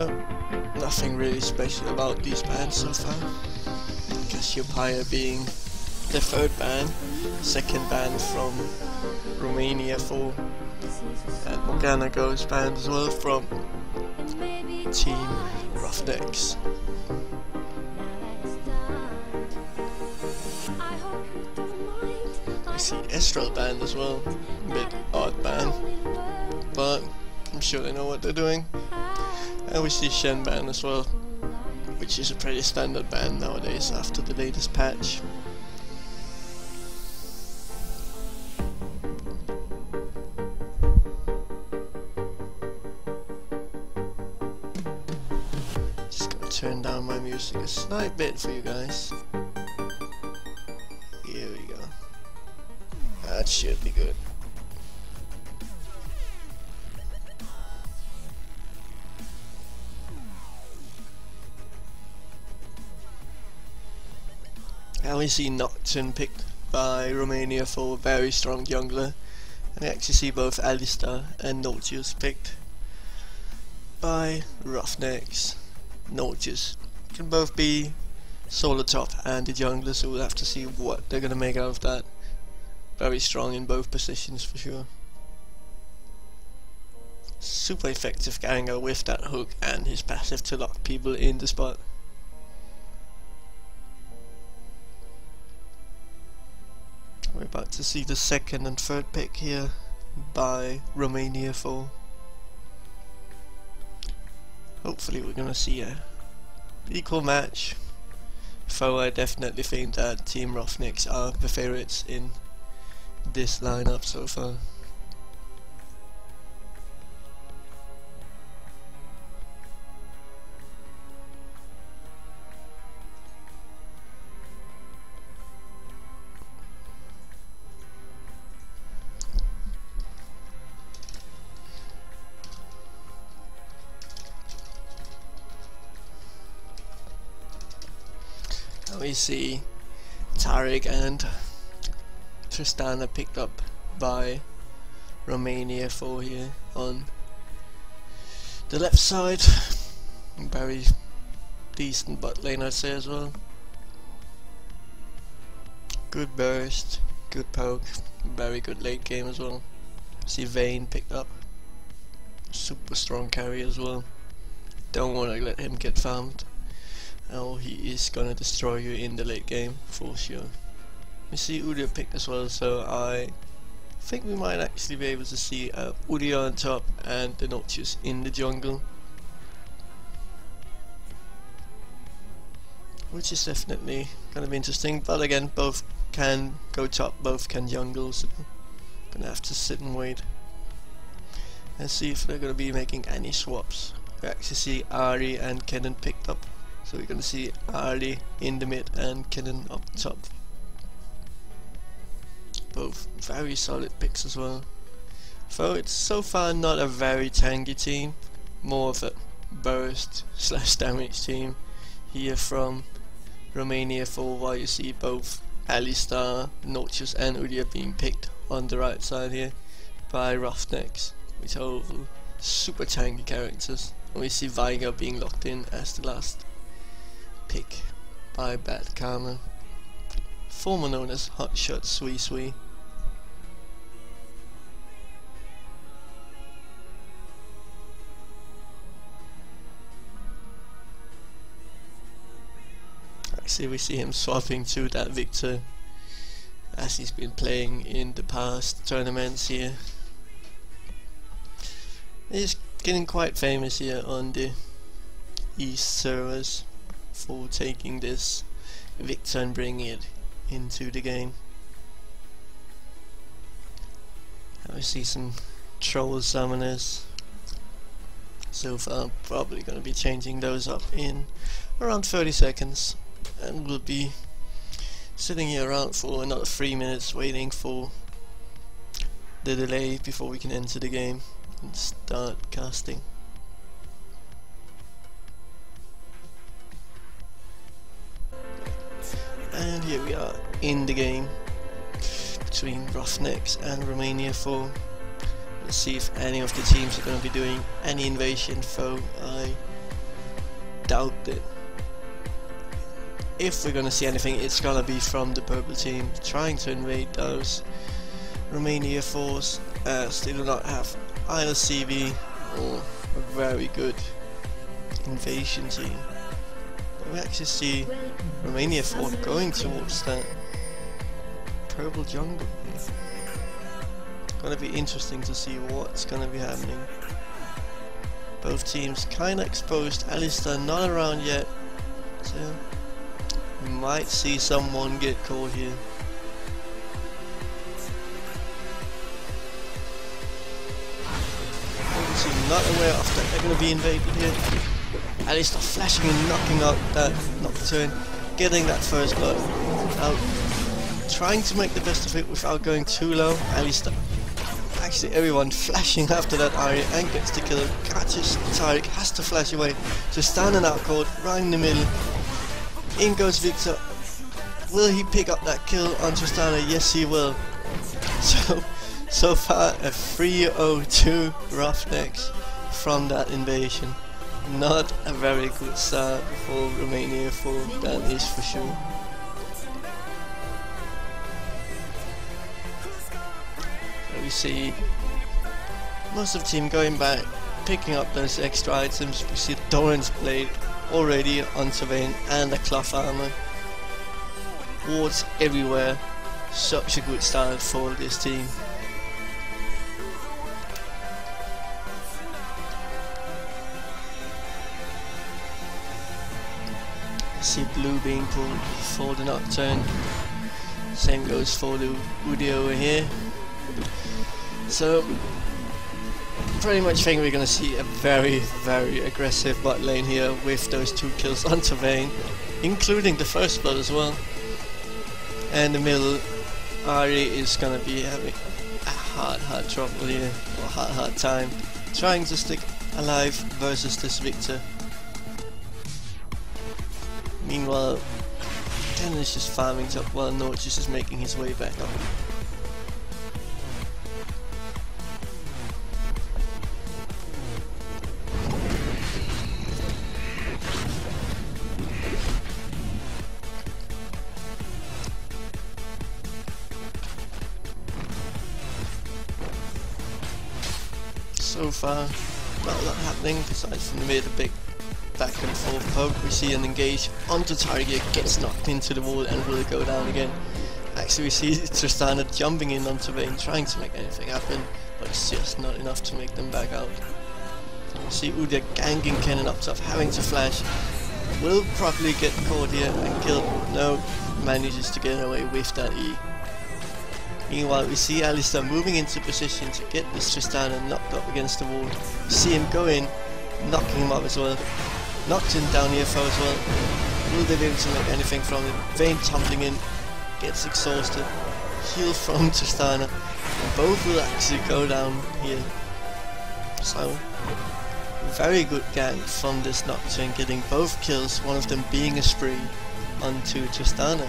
Nothing really special about these bands so far. Cassiopeia being the third band, second band from Romania for and Morgana Goes band as well from Team Roughnex. I see Estral band as well, a bit odd band, but I'm sure they know what they're doing. And we see Shen band as well, which is a pretty standard band nowadays after the latest patch. Just gonna turn down my music a slight bit for you guys. Here we go. That should be good. And we see Nocturne picked by Romania for a very strong jungler, and we actually see both Alistar and Nautilus picked by Roughnex. Nautilus can both be solo top and a jungler, so we'll have to see what they're gonna make out of that. Very strong in both positions for sure. Super effective Gengar with that hook and his passive to lock people in the spot. We're about to see the second and third pick here by Romania for. Hopefully we're gonna see a equal match. Though I definitely think that Team Roughnex are the favorites in this lineup so far. We see Tariq and Tristana picked up by Romania for here on the left side. Very decent bot lane I'd say as well. Good burst, good poke, very good late game as well. See Vayne picked up, super strong carry as well. Don't want to let him get farmed. Oh, he is gonna destroy you in the late game for sure. We see Udyr picked as well, so I think we might actually be able to see Udyr on top and the Nautilus in the jungle, which is definitely gonna be interesting. But again, both can go top, both can jungle, so gonna have to sit and wait and see if they're gonna be making any swaps. We actually see Ari and Kennen picked up. So we're gonna see Ali in the mid and Kennen up top. Both very solid picks as well. Though it's so far not a very tanky team, more of a burst slash damage team here from Romania for, while you see both Alistar, Nautilus and Udyr being picked on the right side here by Roughnex, which are all super tanky characters. And we see Veigar being locked in as the last pick by Bad Karma, former known as Hotshot Sui Sui. Actually we see him swapping to that Victor as he's been playing in the past tournaments here. He's getting quite famous here on the East servers for taking this Victor and bringing it into the game. I see some troll summoners. So far probably going to be changing those up in around 30 seconds, and we'll be sitting here around for another 3 minutes waiting for the delay before we can enter the game and start casting. And here we are in the game between Roughnex and Romania for. Let's see if any of the teams are going to be doing any invasion, though I that if we're gonna see anything, it's gonna be from the purple team trying to invade those Romania force, as they do not have either CV or a very good invasion team. But we actually see Romania 4 going towards that purple jungle. Gonna be interesting to see what's gonna be happening. Both teams kinda exposed. Alistair not around yet, so we might see someone get caught here. Team not aware of that they're gonna be invaded here. Alistair flashing and knocking out that Nocturne, getting that first blood. Now trying to make the best of it without going too low. Alistair, actually everyone flashing after that Ari and gets the kill. Catches Tariq, has to flash away. So standing out cold right in the middle. In goes Victor. Will he pick up that kill on Tristana? Yes he will. So far a 3-0-2 Roughnex from that invasion. Not a very good start for Romania 4, that is for sure. So we see most of the team going back, picking up those extra items. We see Doran's blade already on Sylvain and the cloth armor. Wards everywhere. Such a good start for this team. See blue being pulled for the Nocturne. Same goes for the Udi over here. So pretty much think we're gonna see a very aggressive bot lane here with those 2 kills on Sylvain, including the first blood as well. And the middle, Ari is gonna be having a hard trouble here, or hard time trying to stick alive versus this Victor. Meanwhile, Ken is just farming top while Norchis is making his way back up. So far, not a lot happening besides from the mid, a big back and forth poke. We see an engage onto target, gets knocked into the wall and will go down again. Actually we see Tristana jumping in onto Vayne, trying to make anything happen, but it's just not enough to make them back out. We see Udia ganking Kennen up top, having to flash. Will probably get caught here and killed. No, manages to get away with that E. Meanwhile we see Alistair moving into position to get this Tristana knocked up against the wall. We see him go in, knocking him up as well. Knocked him down here for as well. Will they be able to make anything from it? Vayne tumbling in, gets exhausted. Heal from Tristana. And both will actually go down here. So, very good gank from this Nocturne, getting both kills, one of them being a spree onto Tristana.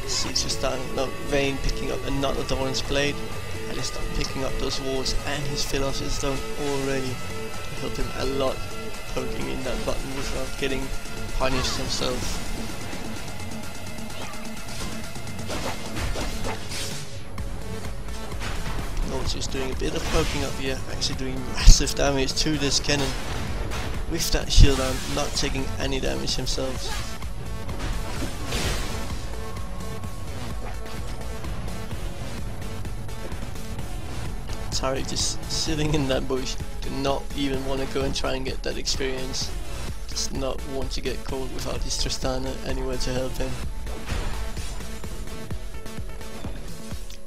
See Tristana, no, Vayne picking up another Doran's blade. Alistair picking up those wards, and his Philosopher's Stone already helped him a lot, poking in that button without getting punished himself. Just doing a bit of poking up here, actually doing massive damage to this Kennen with that shield down, not taking any damage himself. Tariq just sitting in that bush, do not even want to go and try and get that experience, does not want to get caught without his Tristana anywhere to help him.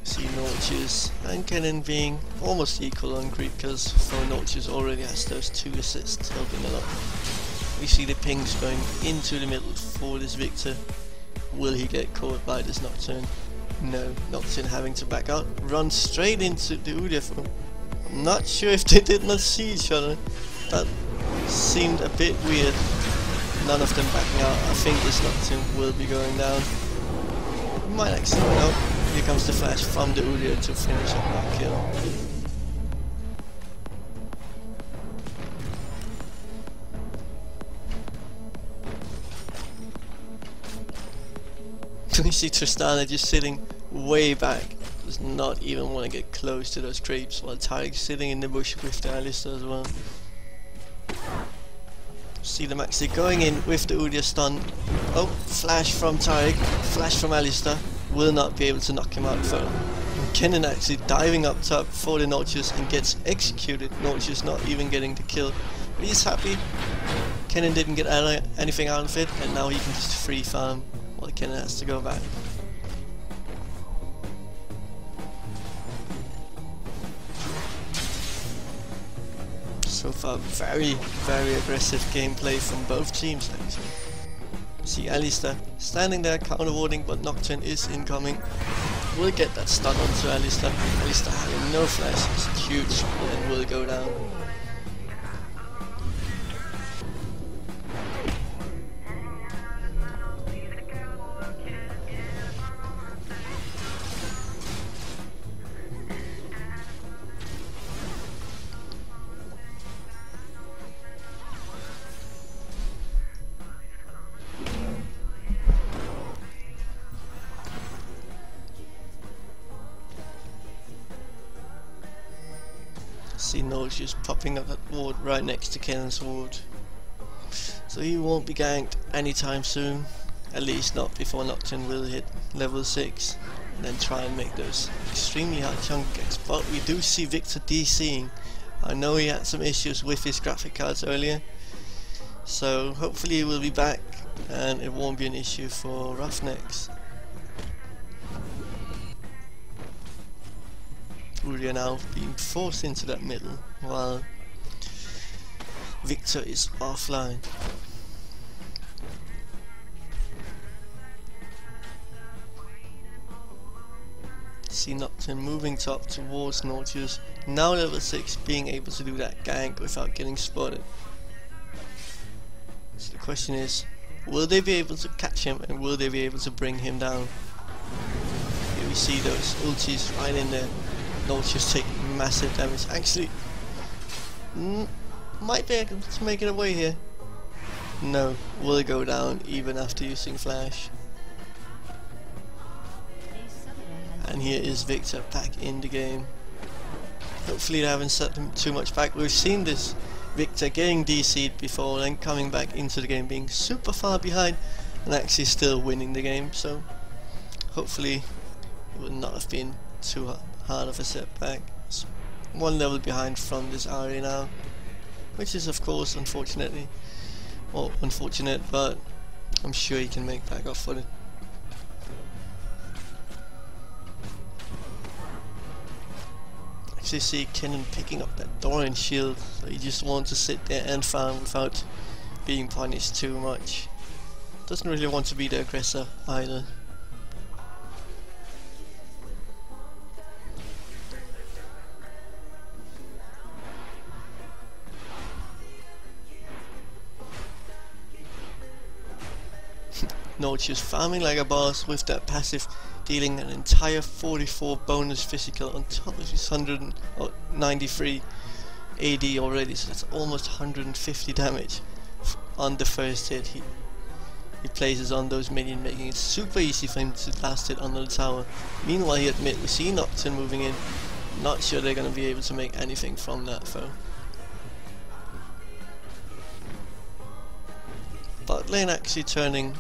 See Norchis and Kennen being almost equal on creep kills, for Norchis already has those 2 assists helping a lot. We see the pings going into the middle for this Victor. Will he get caught by this Nocturne? No, Nocturne having to back out, run straight into the Udyr. I'm not sure if they did not see each other. That seemed a bit weird. None of them backing out. I think this Nocturne will be going down. Might actually go out. Here comes the flash from the Udyr to finish up that kill. We see Tristana just sitting way back, does not even want to get close to those creeps, while Tarek's sitting in the bush with the Alistar as well. See them actually going in with the Udyr stun. Oh, flash from Tarek, flash from Alistar, will not be able to knock him out though. And Kennen actually diving up top for the Nautilus and gets executed, Nautilus not even getting the kill. But he's happy, Kennen didn't get anything out of it, and now he can just free farm while Kennen has to go back. So far, very aggressive gameplay from both teams actually. See Alistar standing there counter-warding, but Nocturne is incoming. Will get that stun onto Alistar. Alistar having no flash, it's huge and will go down. See Nose just popping up that ward right next to Kennen's ward. So he won't be ganked anytime soon. At least not before Nocturne will hit level 6. And then try and make those extremely hard chunk ganks. But we do see Victor DCing. I know he had some issues with his graphic cards earlier. So hopefully he will be back and it won't be an issue for Roughnex. Udyr now being forced into that middle while Victor is offline. See Nocturne moving top towards Nautilus, now level 6, being able to do that gank without getting spotted. So the question is, will they be able to catch him and will they be able to bring him down? Here we see those ultis right in there. Nautilus take massive damage. Actually, might be able to make it away here. No, will go down even after using flash. And here is Victor back in the game. Hopefully they haven't set him too much back. We've seen this Victor getting DC'd before and coming back into the game being super far behind and actually still winning the game. So hopefully it would not have been too hard of a setback. It's one level behind from this area now, which is of course unfortunate, but I'm sure he can make back up for it. Actually see Kennen picking up that Dorian shield, so he just wants to sit there and farm without being punished too much. Doesn't really want to be the aggressor either. Nautilus farming like a boss with that passive, dealing an entire 44 bonus physical on top of his 193 AD already, so that's almost 150 damage on the first hit he places on those minions, making it super easy for him to last hit under the tower. Meanwhile here at mid we see Nocturne moving in, not sure they're going to be able to make anything from that though. Bot lane actually turning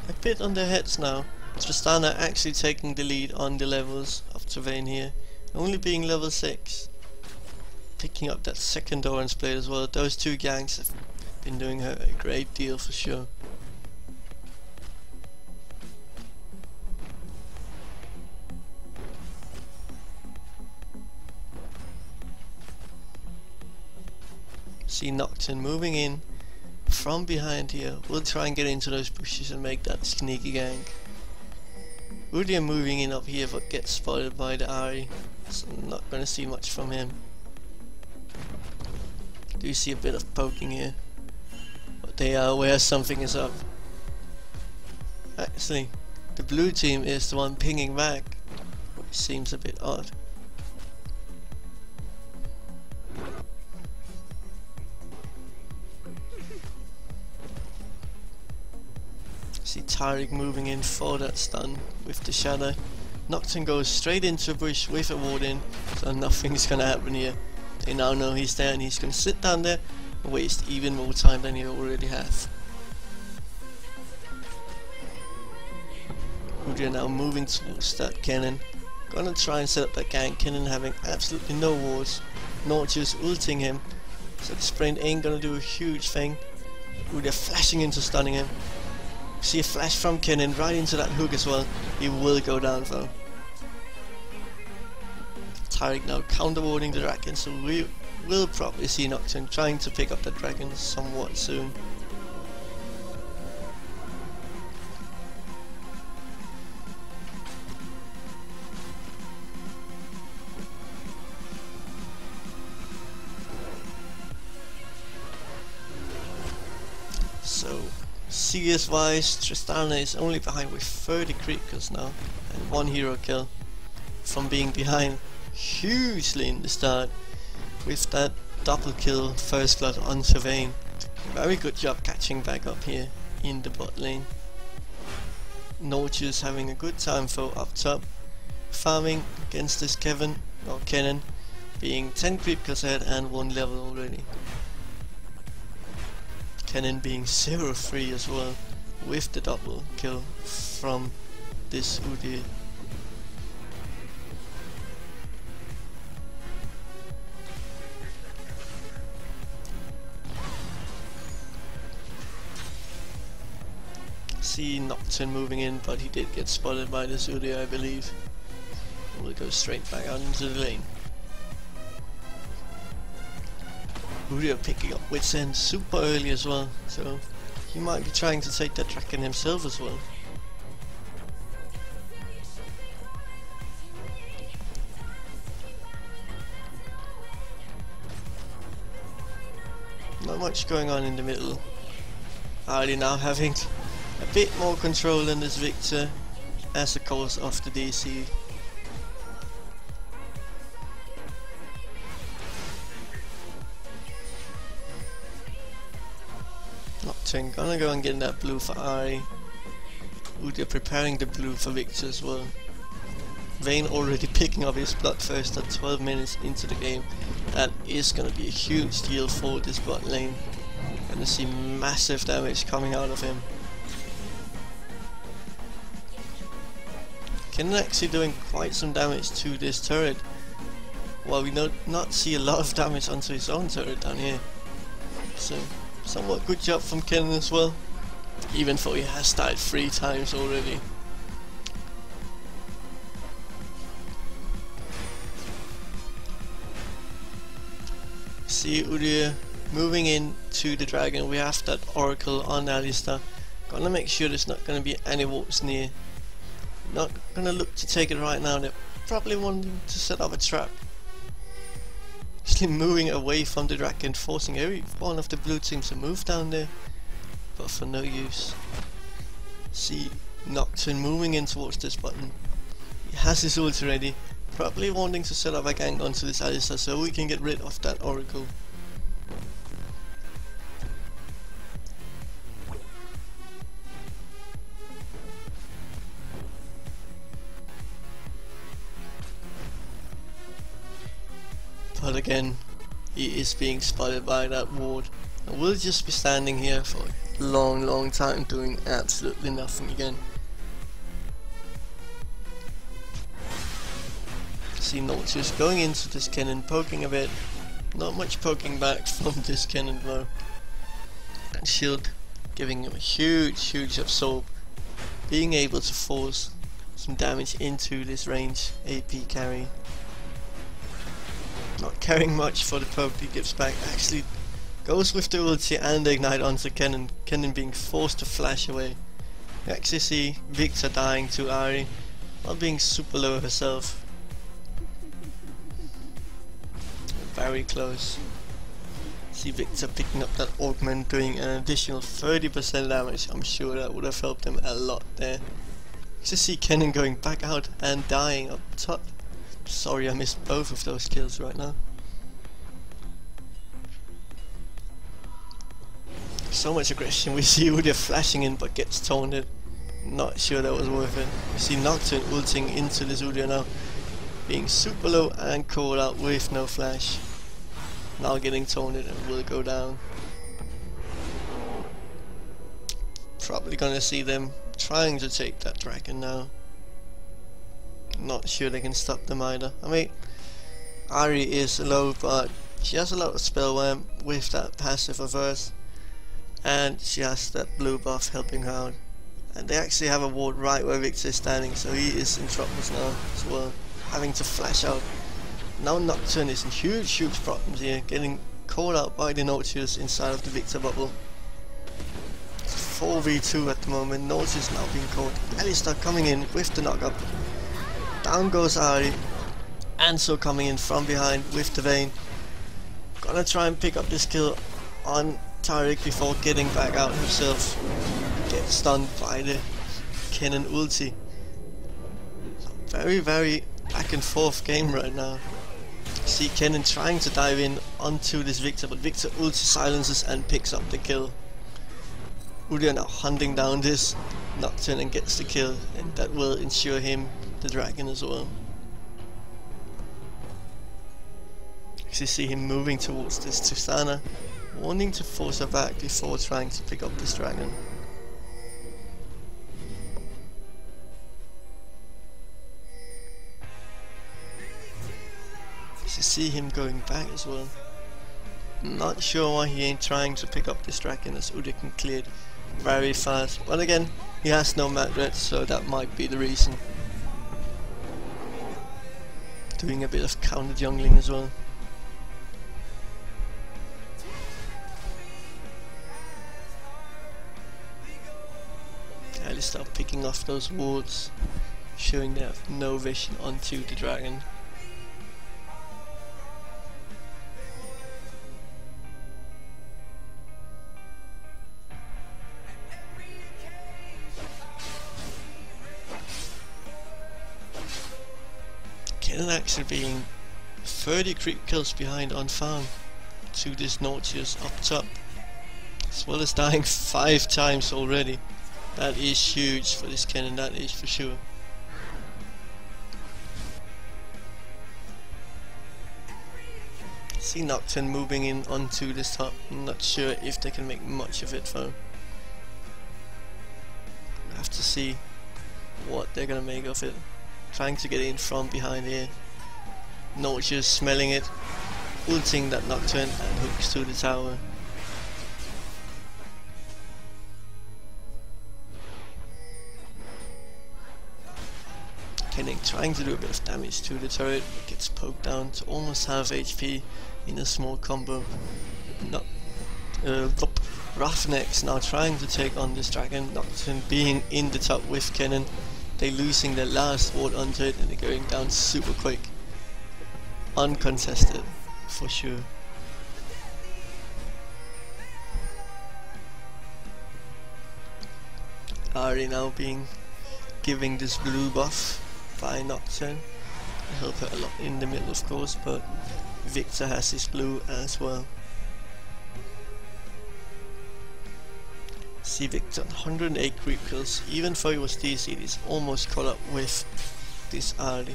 a bit on their heads now. Tristana actually taking the lead on the levels of Tavane here, only being level 6. Picking up that second orange blade as well. Those two ganks have been doing her a great deal for sure. See Nocturne moving in from behind here. We'll try and get into those bushes and make that sneaky gank. Udyr moving in up here but gets spotted by the Ahri, so I'm not going to see much from him. Do see a bit of poking here, but they are aware something is up. Actually, the blue team is the one pinging back. seems a bit odd. See Tariq moving in for that stun with the shadow. Nocturne goes straight into a bush with a ward in, so nothing's gonna happen here. They now know he's there and he's gonna sit down there and waste even more time than he already has. Udyr now moving towards that cannon. Gonna try and set up that gank. Cannon having absolutely no wards. Nautilus ulting him, so the sprint ain't gonna do a huge thing. Udyr flashing into stunning him. See a flash from Kennen right into that hook as well. He will go down though. Tariq now counter warding the dragon, so we will probably see Nocturne trying to pick up the dragon somewhat soon. So CS wise, Tristana is only behind with 30 creep kills now and 1 hero kill from being behind hugely in the start with that double kill first blood on Sylvain. Very good job catching back up here in the bot lane. Nautilus having a good time though up top, farming against this Kennen, being 10 creep kills ahead and 1 level already. Kennen being 0-3 as well with the double kill from this Udyr. See Nocturne moving in, but he did get spotted by this Udyr, I believe. We'll go straight back out into the lane. Udyr picking up Wit's End super early as well, so he might be trying to take that dragon himself as well. Not much going on in the middle. Ahri now having a bit more control than this Victor as a cause of the DC. Nocturne gonna go and get that blue for Ahri. Udyr preparing the blue for Victor as well. Vayne already picking up his Bloodthirst at 12 minutes into the game. That is gonna be a huge deal for this bot lane. Gonna see massive damage coming out of him. Kennen actually doing quite some damage to this turret, while we not see a lot of damage onto his own turret down here. So somewhat good job from Kennen as well, even though he has died 3 times already. See Udyr moving in to the dragon. We have that oracle on Alistar. Gonna make sure there's not gonna be any wards near. Not gonna look to take it right now. They're probably wanting to set up a trap. Actually moving away from the dragon, forcing every one of the blue teams to move down there, but for no use. See Nocturne moving in towards this button. He has his ulti ready, probably wanting to set up a gank onto this Alistar so we can get rid of that oracle. But again, he is being spotted by that ward, and we'll just be standing here for a long time doing absolutely nothing again. See Nautilus going into this Kennen, poking a bit. Not much poking back from this Kennen though. And shield giving him a huge absorb, being able to force some damage into this range AP carry. Not caring much for the poke he gives back, actually goes with the ulti and the ignite onto Kennen. Kennen being forced to flash away. You actually see Victor dying to Ahri while being super low herself. Very close. See Victor picking up that augment, doing an additional 30% damage. I'm sure that would have helped him a lot there. To see Kennen going back out and dying up top. Sorry, I missed both of those kills right now. So much aggression. We see Udyr flashing in but gets taunted. Not sure that was worth it. We see Nocturne ulting into this Udyr now, being super low and called out with no flash. Now getting taunted and will go down. Probably gonna see them trying to take that dragon now. Not sure they can stop them either. I mean, Ahri is low, but she has a lot of spell wham with that passive reverse, and she has that blue buff helping her out. And they actually have a ward right where Victor is standing, so he is in troubles now as well, having to flash out. Now Nocturne is in huge problems here, getting called out by the Nautilus inside of the Victor bubble. 4v2 at the moment. Nautilus now being caught. Alistar coming in with the knockup. Down goes Ahri. Ansel coming in from behind with the Vayne. Gonna try and pick up this kill on Taric before getting back out himself. Gets stunned by the Kennen ulti. Very back and forth game right now. See Kennen trying to dive in onto this Victor, but Victor ulti silences and picks up the kill. Udyr now hunting down this Nocturne and gets the kill, and that will ensure him the dragon as well. You see him moving towards this Tristana, wanting to force her back before trying to pick up this dragon. You see him going back as well. Not sure why he ain't trying to pick up this dragon, as Udyr can clear it very fast, but again, he has no mat red, so that might be the reason. Doing a bit of counter jungling as well. Alistar picking off those wards, showing they have no vision onto the dragon. Kennen actually being 30 creep kills behind on farm to this Nautilus up top, as well as dying 5 times already. That is huge for this Kennen, that is for sure. See Nocturne moving in onto this top. I'm not sure if they can make much of it though. We'll have to see what they're gonna make of it. Trying to get in from behind here. Nautilus smelling it, ulting that Nocturne and hooks to the tower. Kennen trying to do a bit of damage to the turret, gets poked down to almost half HP in a small combo. Roughnex now trying to take on this dragon. Nocturne being in the top with Kennen. They losing their last ward onto it and they're going down super quick. Uncontested, for sure. Ahri now being giving this blue buff by Nocturne. Help her a lot in the middle of course, but Victor has his blue as well. See Victor 108 creep kills, even though he was DC'd, he's almost caught up with this Ahri.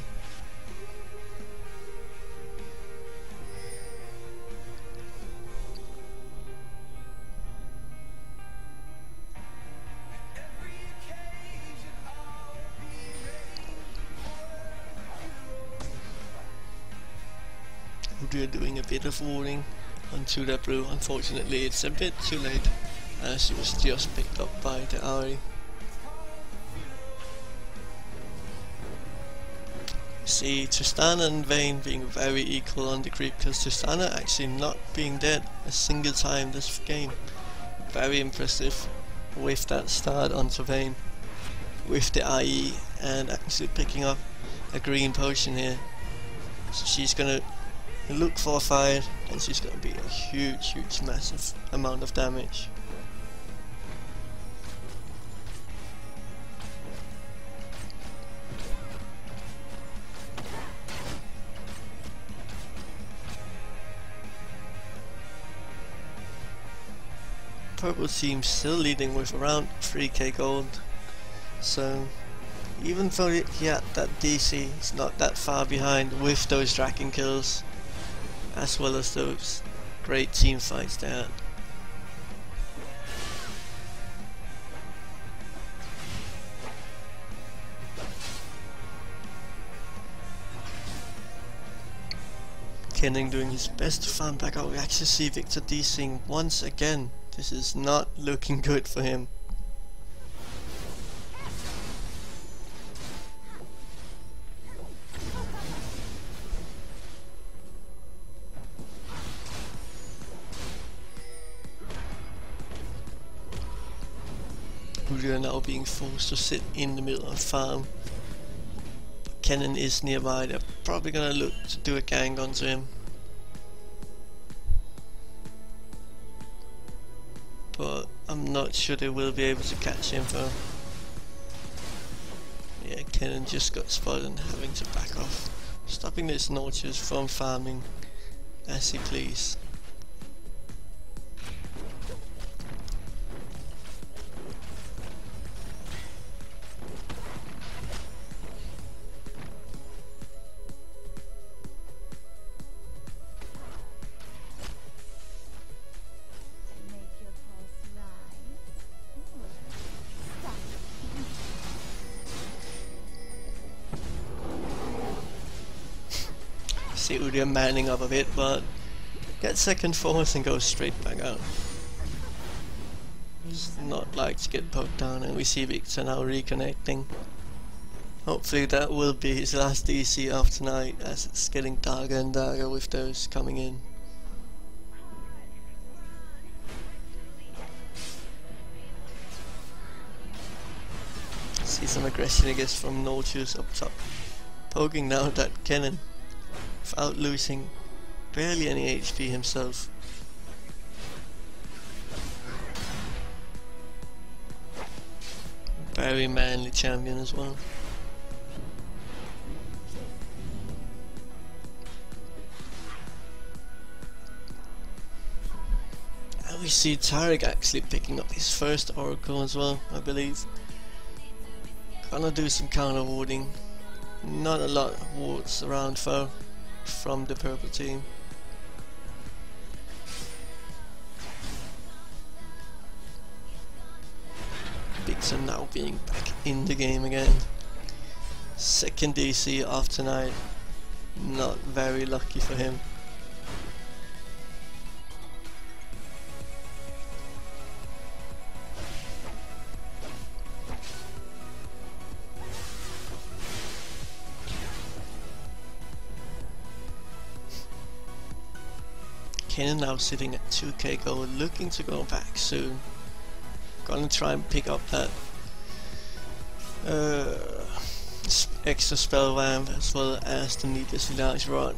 Udyr doing a bit of warding onto that blue. Unfortunately it's a bit too late, as it was just picked up by the Ahri. See Tristana and Vayne being very equal on the creep, because Tristana actually not being dead a single time this game. Very impressive with that start onto Vayne, with the IE and actually picking up a green potion here. So she's gonna look for a fight and she's gonna be a huge massive amount of damage. purple team still leading with around 3k gold. So even though he had that DC, he's not that far behind with those dragon kills, as well as those great team fights they had. Kenning doing his best to farm back out. We actually see Victor DCing once again. This is not looking good for him. We are now being forced to sit in the middle of the farm. Kennen is nearby, they're probably gonna look to do a gang onto him. But I'm not sure they will be able to catch him though. Yeah, Kennen just got spotted and having to back off, stopping this Nautilus from farming as he please. See Udia manning up a bit, but gets second force and goes straight back out. Does not like to get poked down, and we see Victor now reconnecting. Hopefully that will be his last DC of tonight, as it's getting darker and darker with those coming in. See some aggression I guess from Nautilus up top, poking down that Kennen without losing barely any HP himself. Very manly champion as well. And we see Tarek actually picking up his first Oracle as well, I believe. Gonna do some counter warding. Not a lot of wards around though from the purple team. Bigson now being back in the game again. Second DC of tonight. Not very lucky for him. Kennen now sitting at 2k gold, looking to go back soon. Gonna try and pick up that extra spell ramp as well as the needlessly large rod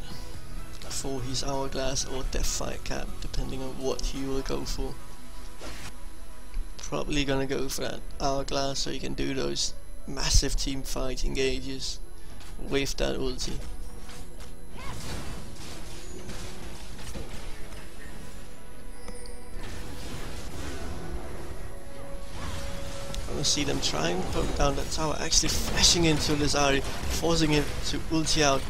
for his hourglass or death fight cap, depending on what he will go for. Probably gonna go for that hourglass so you can do those massive team fight engages with that ulti. See them trying to poke down that tower, actually flashing into Lazari, forcing him to ulti out,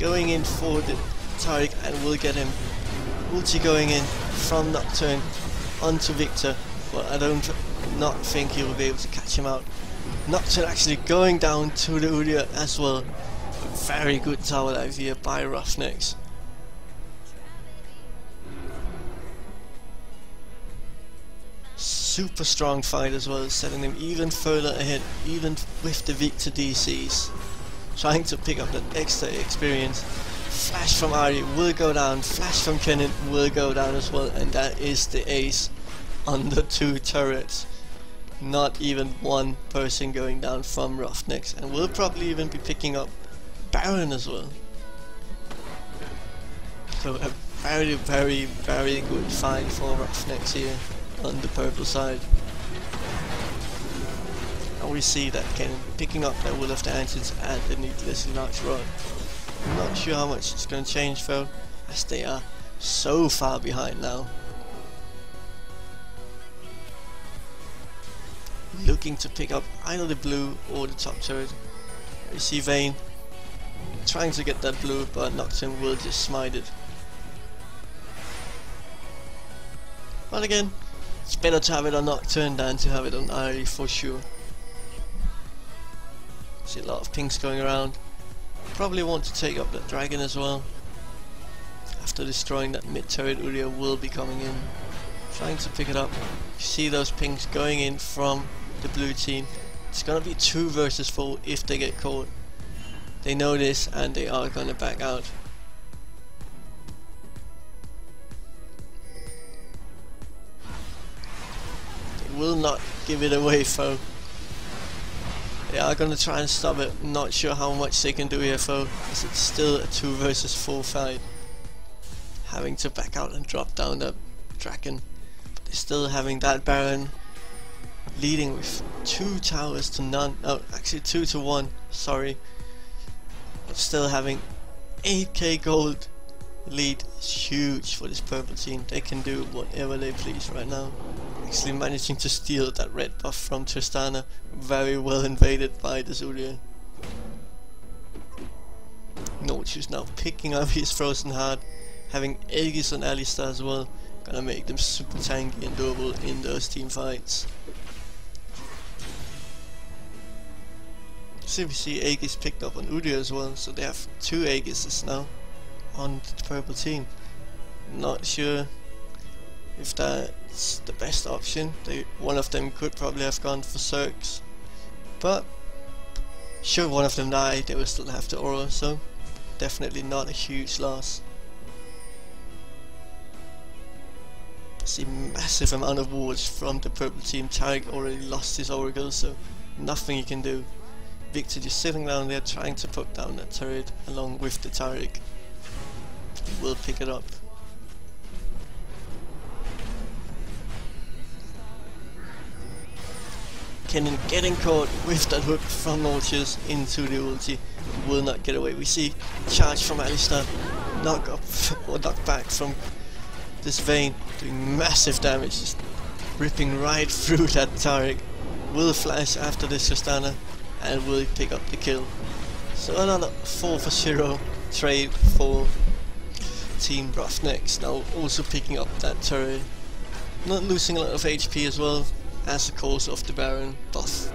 going in for the Tariq and will get him. Ulti going in from Nocturne onto Victor, but I not think he will be able to catch him out. Nocturne actually going down to the Udia as well. A very good tower dive here by Roughnex. Super strong fight as well, setting them even further ahead, even with the Victor DCs. Trying to pick up that extra experience. Flash from Ari will go down, flash from Kennen will go down as well, and that is the ace on the two turrets. Not even one person going down from Roughnex, and we'll probably even be picking up Baron as well. So a very, very, very good fight for Roughnex here on the purple side. And we see that Kennen picking up that Will of the Ancients and the needlessly large rod. I'm not sure how much it's going to change though, as they are so far behind now. looking to pick up either the blue or the top turret. You see Vayne trying to get that blue, but Nocturne will just smite it. But again, it's better to have it on Nocturne than to have it on Ari for sure. See a lot of pinks going around. Probably want to take up that dragon as well. After destroying that mid turret, Uria will be coming in, trying to pick it up. You see those pinks going in from the blue team. It's gonna be 2 versus 4 if they get caught. They know this and they are gonna back out. They will not give it away, foe. They are gonna try and stop it. Not sure how much they can do here, foe, because it's still a 2 versus 4 fight. Having to back out and drop down the dragon, but they're still having that Baron leading with 2 towers to none. Oh, actually 2 to 1. Sorry, but still having 8k gold lead is huge for this purple team. They can do whatever they please right now. Actually managing to steal that red buff from Tristana. Very well invaded by the Zulia. Nochu's now picking up his frozen heart. Having Aegis on Alistar as well, gonna make them super tanky and doable in those team fights. So we see Aegis picked up on Udyr as well, so they have 2 Aegises now on the purple team. Not sure if that's the best option. One of them could probably have gone for Zergs, but should one of them die, they will still have the aura, so definitely not a huge loss. See massive amount of wards from the purple team. Taric already lost his oracle, so nothing he can do. Victor just sitting down there trying to put down that turret along with the Taric. He will pick it up. Kennen getting caught with that hook from Nautilus into the ulti. Will not get away. We see charge from Alistar, knock up or knock back from this Vayne, doing massive damage, just ripping right through that Taric. Will flash after this Tristana and will pick up the kill. So another 4 for 0 trade for Team Roughnex. Now also picking up that turret, not losing a lot of HP as well as a cause of the Baron buff.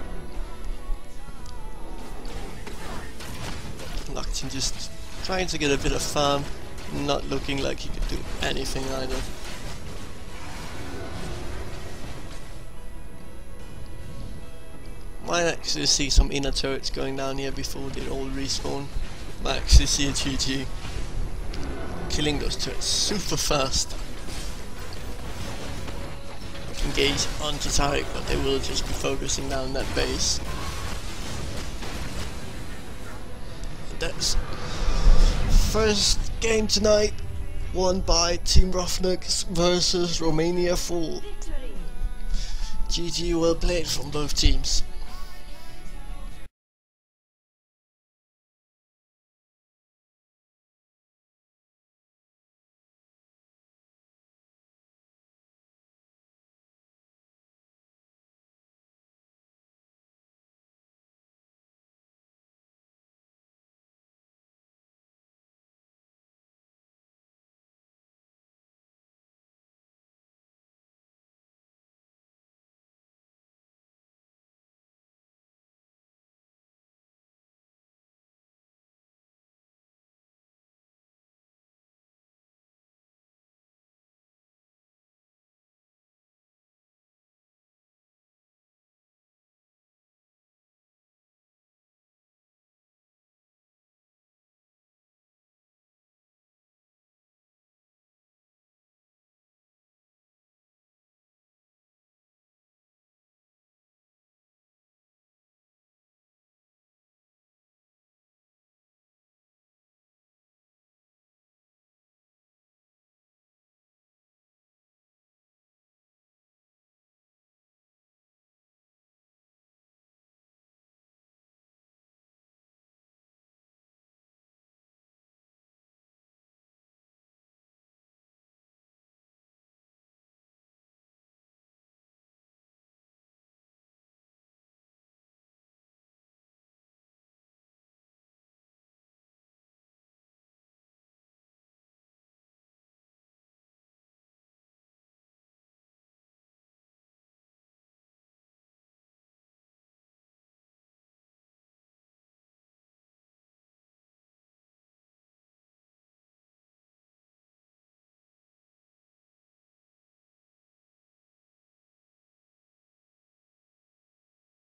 Nocturne just trying to get a bit of farm, not looking like he could do anything either. Might actually see some inner turrets going down here before they all respawn. Might actually see a GG. Killing those turrets super fast. Engage onto Taric, but they will just be focusing down that base. And that's first game tonight, won by Team Roughnex versus Romania 4. GG, well played from both teams.